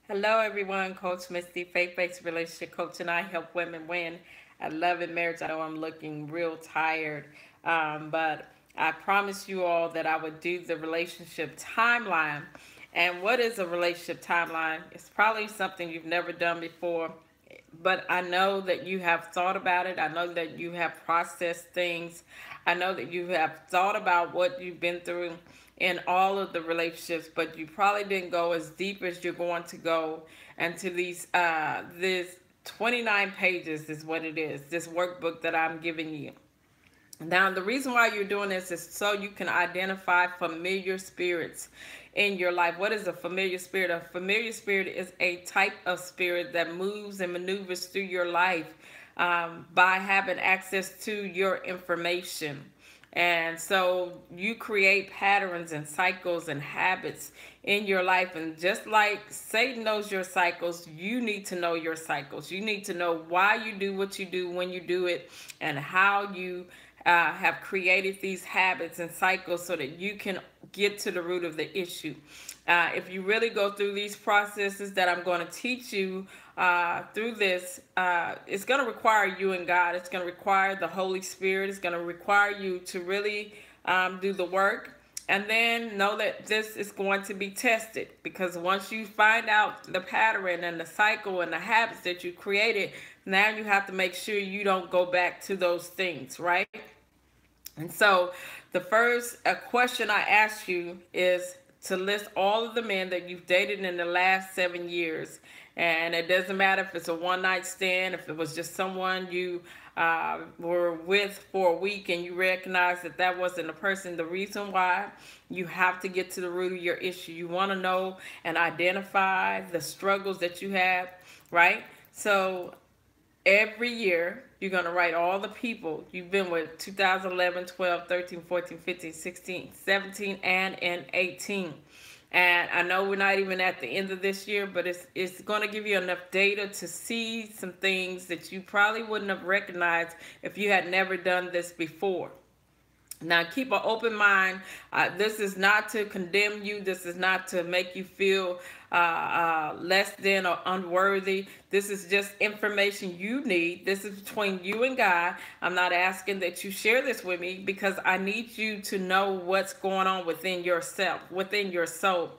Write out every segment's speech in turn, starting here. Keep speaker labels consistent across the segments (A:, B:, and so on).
A: Hello, everyone. Coach Misty, faith-based relationship coach, and I help women win at love and marriage. I know I'm looking real tired, but I promised you all that I would do the relationship timeline. And what is a relationship timeline? It's probably something you've never done before, but I know that you have thought about it. I know that you have processed things. I know that you have thought about what you've been through in all of the relationships, but you probably didn't go as deep as you're going to go into this 29 pages is what it is. This workbook that I'm giving you. Now, the reason why you're doing this is so you can identify familiar spirits in your life. What is a familiar spirit? A familiar spirit is a type of spirit that moves and maneuvers through your life by having access to your information. And so you create patterns and cycles and habits in your life. And just like Satan knows your cycles, you need to know your cycles. You need to know why you do what you do when you do it and how you have created these habits and cycles so that you can get to the root of the issue. If you really go through these processes that I'm going to teach you through this, it's going to require you and God. It's going to require the Holy Spirit. It's going to require you to really do the work. And then know that this is going to be tested, because once you find out the pattern and the cycle and the habits that you created, now you have to make sure you don't go back to those things, right? And so the first question I ask you is to list all of the men that you've dated in the last 7 years. And it doesn't matter if it's a one night stand, if it was just someone you were with for a week and you recognize that that wasn't the person. The reason why, you have to get to the root of your issue. You want to know and identify the struggles that you have, right? So every year you're going to write all the people you've been with: 2011, 12, 13, 14, 15, 16, 17, and in 18. And I know we're not even at the end of this year, but it's going to give you enough data to see some things that you probably wouldn't have recognized if you had never done this before. Now, keep an open mind. This is not to condemn you. This is not to make you feel less than or unworthy. This is just information you need. This is between you and God. I'm not asking that you share this with me, because I need you to know what's going on within yourself, within your soul.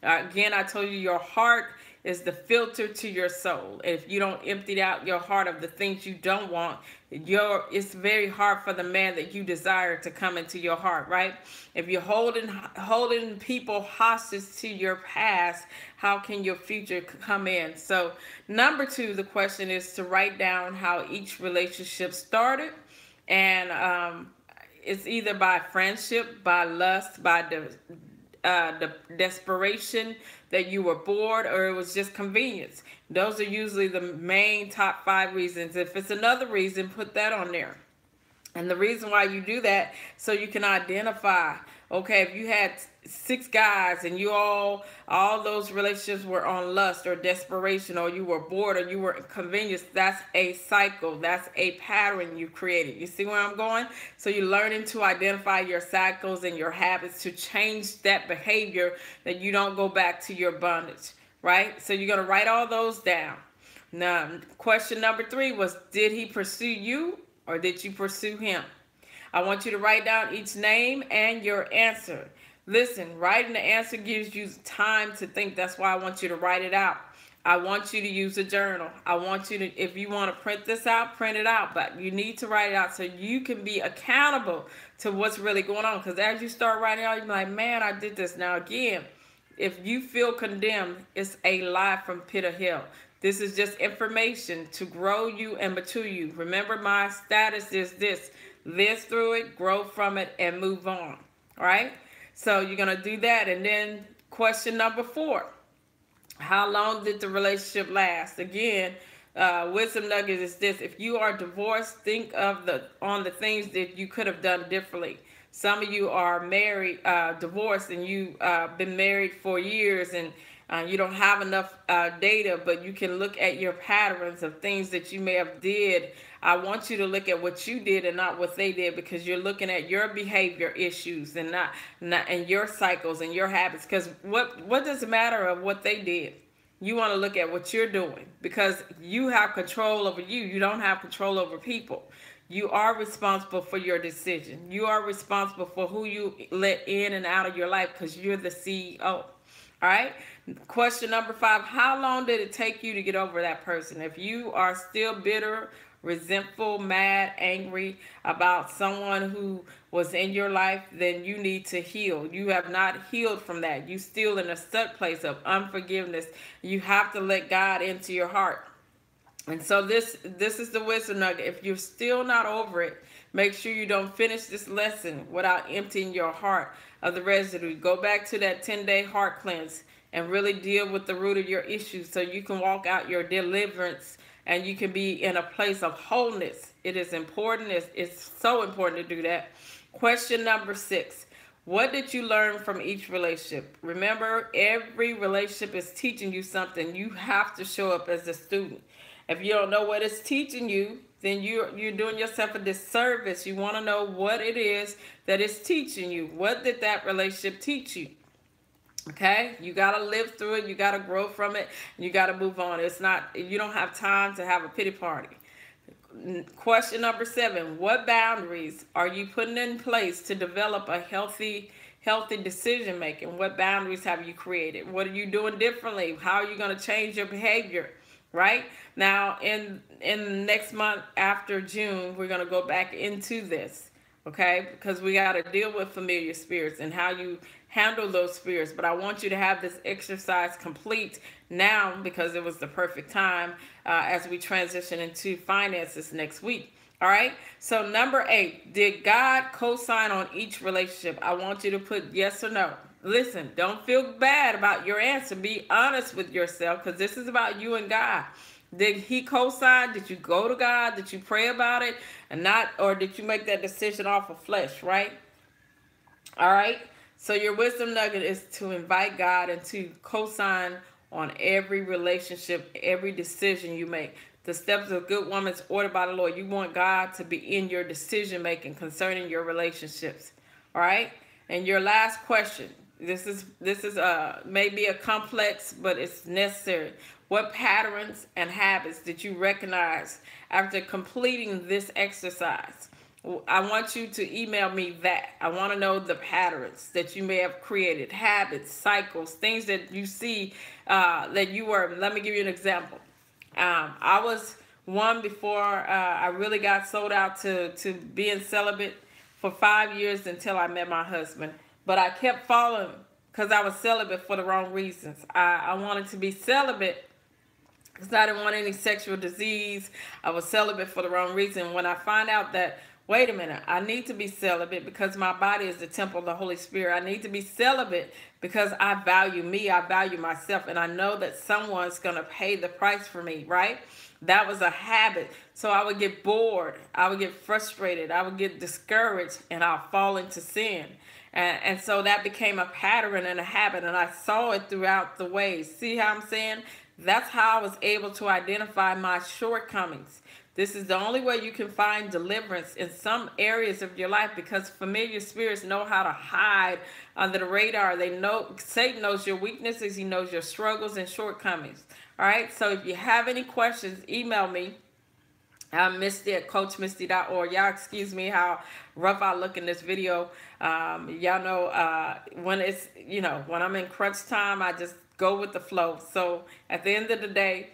A: Again, I told you your heart is the filter to your soul. If you don't empty out your heart of the things you don't want, it's very hard for the man that you desire to come into your heart, right? If you're holding people hostage to your past, how can your future come in? So, number two, the question is to write down how each relationship started, and it's either by friendship, by lust, by the desperation that you were bored, or it was just convenience. Those are usually the main top five reasons. If it's another reason, put that on there. And the reason why you do that, so you can identify, okay, if you had six guys and you all those relationships were on lust or desperation, or you were bored, or you were convenience, that's a cycle. That's a pattern you created. You see where I'm going? So you're learning to identify your cycles and your habits to change that behavior, that you don't go back to your bondage, right? So you're going to write all those down. Now, question number three was, did he pursue you, or did you pursue him? I want you to write down each name and your answer. Listen, writing the answer gives you time to think. That's why I want you to write it out. I want you to use a journal. I want you to, if you want to print this out, print it out. But you need to write it out so you can be accountable to what's really going on. Because as you start writing out, you're like, man, I did this. Now, again, if you feel condemned, it's a lie from pit of hell. This is just information to grow you and mature you. Remember, my status is this: live through it, grow from it, and move on. All right? So you're going to do that. And then question number four: how long did the relationship last? Again, wisdom nugget is this: if you are divorced, think of the things that you could have done differently. Some of you are married, divorced, and you've been married for years, and you don't have enough data, but you can look at your patterns of things that you may have did. I want you to look at what you did and not what they did, because you're looking at your behavior issues and not and your cycles and your habits. Because what does it matter of what they did? You want to look at what you're doing, because you have control over you. You don't have control over people. You are responsible for your decision. You are responsible for who you let in and out of your life, because you're the CEO. All right. Question number 5. How long did it take you to get over that person? If you are still bitter, resentful, mad, angry about someone who was in your life, then you need to heal. You have not healed from that. You still in a stuck place of unforgiveness. You have to let God into your heart. And so this is the wisdom nugget. If you're still not over it, make sure you don't finish this lesson without emptying your heart of the residue. Go back to that 10-day heart cleanse and really deal with the root of your issues, so you can walk out your deliverance and you can be in a place of wholeness. It is important. It's so important to do that. Question number 6. What did you learn from each relationship? Remember, every relationship is teaching you something. You have to show up as a student. If you don't know what it's teaching you, then you're doing yourself a disservice. You want to know what it is that it's teaching you. What did that relationship teach you? Okay, you got to live through it. You got to grow from it. You got to move on. It's not, you don't have time to have a pity party. Question number 7. What boundaries are you putting in place to develop a healthy decision making? What boundaries have you created? What are you doing differently? How are you going to change your behavior? Right now, in next month after June, we're going to go back into this. Okay, because we got to deal with familiar spirits and how you handle those spirits. But I want you to have this exercise complete now, because it was the perfect time as we transition into finances next week. All right. So number 8, did God co-sign on each relationship? I want you to put yes or no. Listen, don't feel bad about your answer. Be honest with yourself, because this is about you and God. Did he co-sign? Did you go to God? Did you pray about it and not, or did you make that decision off of flesh, right? All right. So your wisdom nugget is to invite God and to co-sign on every relationship, every decision you make. The steps of a good woman is ordered by the Lord. You want God to be in your decision making concerning your relationships. All right. And your last question. This is maybe a complex, but it's necessary. What patterns and habits did you recognize after completing this exercise? I want you to email me that. I want to know the patterns that you may have created, habits, cycles, things that you see that you were. Let me give you an example. I was one before I really got sold out to being celibate for 5 years until I met my husband. But I kept following because I was celibate for the wrong reasons. I wanted to be celibate because I didn't want any sexual disease. I was celibate for the wrong reason. When I find out that, wait a minute, I need to be celibate because my body is the temple of the Holy Spirit. I need to be celibate because I value me, I value myself, and I know that someone's going to pay the price for me, right? That was a habit. So I would get bored, I would get frustrated, I would get discouraged, and I'll fall into sin. And so that became a pattern and a habit, and I saw it throughout the ways. See how I'm saying? That's how I was able to identify my shortcomings. This is the only way you can find deliverance in some areas of your life, because familiar spirits know how to hide under the radar. They know, Satan knows your weaknesses, he knows your struggles and shortcomings. All right, so if you have any questions, email me. I'm Misty at CoachMisty.org. Y'all excuse me how rough I look in this video. Y'all know when it's, when I'm in crunch time, I just go with the flow. So at the end of the day,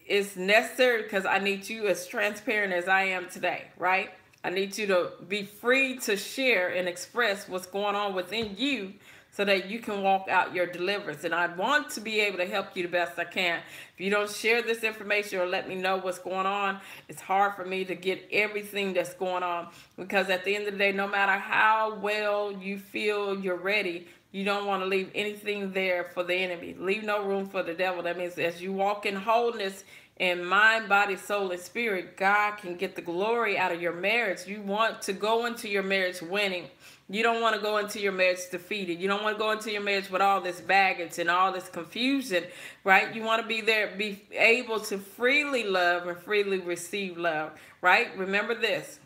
A: it's necessary because I need you as transparent as I am today, right? I need you to be free to share and express what's going on within you so that you can walk out your deliverance. And I want to be able to help you the best I can. If you don't share this information or let me know what's going on, it's hard for me to get everything that's going on, because at the end of the day, no matter how well you feel you're ready, you don't want to leave anything there for the enemy. Leave no room for the devil. That means as you walk in wholeness in mind, body, soul, and spirit, God can get the glory out of your marriage. You want to go into your marriage winning. You don't want to go into your marriage defeated. You don't want to go into your marriage with all this baggage and all this confusion, right? You want to be there, be able to freely love and freely receive love, right? Remember this.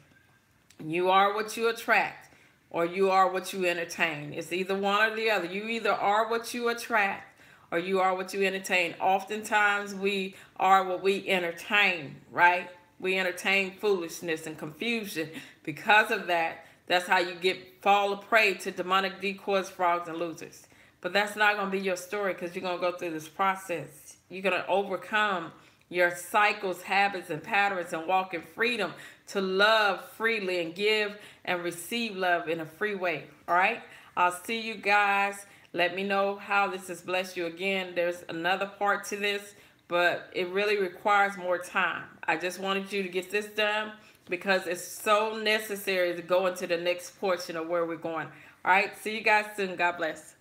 A: You are what you attract, or you are what you entertain. It's either one or the other. You either are what you attract, or you are what you entertain. Oftentimes we are what we entertain, right? We entertain foolishness and confusion. Because of that, that's how you fall a prey to demonic decoys, frogs, and losers. But that's not going to be your story, because you're going to go through this process. You're going to overcome your cycles, habits, and patterns, and walk in freedom to love freely and give and receive love in a free way. All right? I'll see you guys. Let me know how this has blessed you. Again, there's another part to this, but it really requires more time. I just wanted you to get this done because it's so necessary to go into the next portion of where we're going. All right? See you guys soon. God bless.